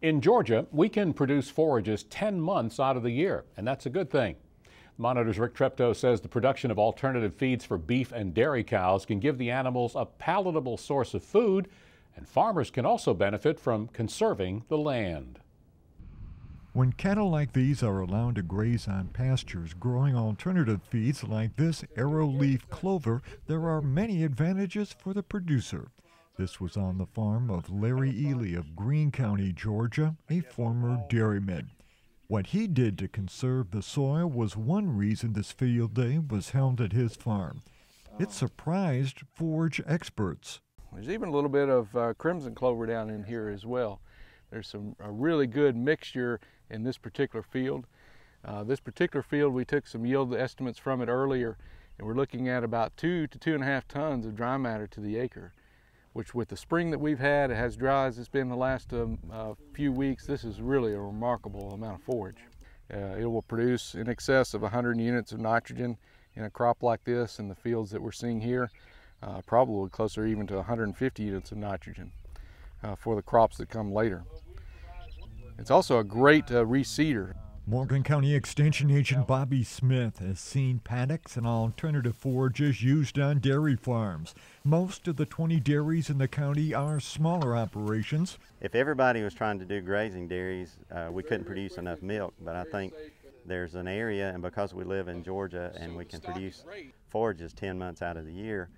In Georgia, we can produce forages 10 months out of the year, and that's a good thing. Monitor's Rick Treptow says the production of alternative feeds for beef and dairy cows can give the animals a palatable source of food, and farmers can also benefit from conserving the land. When cattle like these are allowed to graze on pastures growing alternative feeds like this arrowleaf clover, there are many advantages for the producer. This was on the farm of Larry Ely of Greene County, Georgia, a former dairyman. What he did to conserve the soil was one reason this field day was held at his farm. It surprised forage experts. There's even a little bit of crimson clover down in here as well. There's a really good mixture in this particular field. We took some yield estimates from it earlier, and we're looking at about 2 to 2.5 tons of dry matter to the acre, which with the spring that we've had, it has dry as it's been the last few weeks, this is really a remarkable amount of forage. It will produce in excess of 100 units of nitrogen in a crop like this in the fields that we're seeing here, probably closer even to 150 units of nitrogen for the crops that come later. It's also a great reseeder. Morgan County Extension Agent Bobby Smith has seen paddocks and alternative forages used on dairy farms. Most of the 20 dairies in the county are smaller operations. If everybody was trying to do grazing dairies, we couldn't produce enough milk, but I think there's an area, and because we live in Georgia and we can produce forages 10 months out of the year,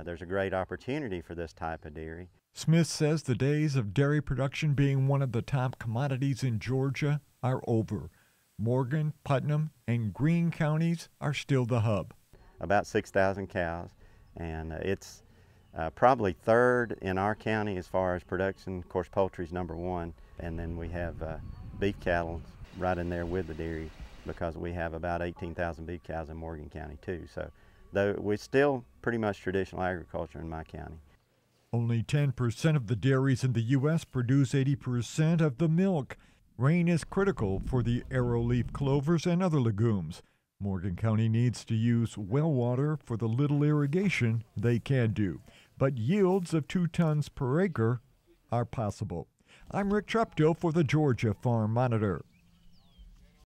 there's a great opportunity for this type of dairy. Smith says the days of dairy production being one of the top commodities in Georgia are over. Morgan, Putnam, and Greene counties are still the hub. About 6,000 cows, and it's probably third in our county as far as production. Of course, poultry's #1, and then we have beef cattle right in there with the dairy because we have about 18,000 beef cows in Morgan County too. So though we're still pretty much traditional agriculture in my county. Only 10% of the dairies in the U.S. produce 80% of the milk. Rain is critical for the arrowleaf clovers and other legumes. Morgan County needs to use well water for the little irrigation they can do, but yields of 2 tons per acre are possible. I'm Rick Treptow for the Georgia Farm Monitor.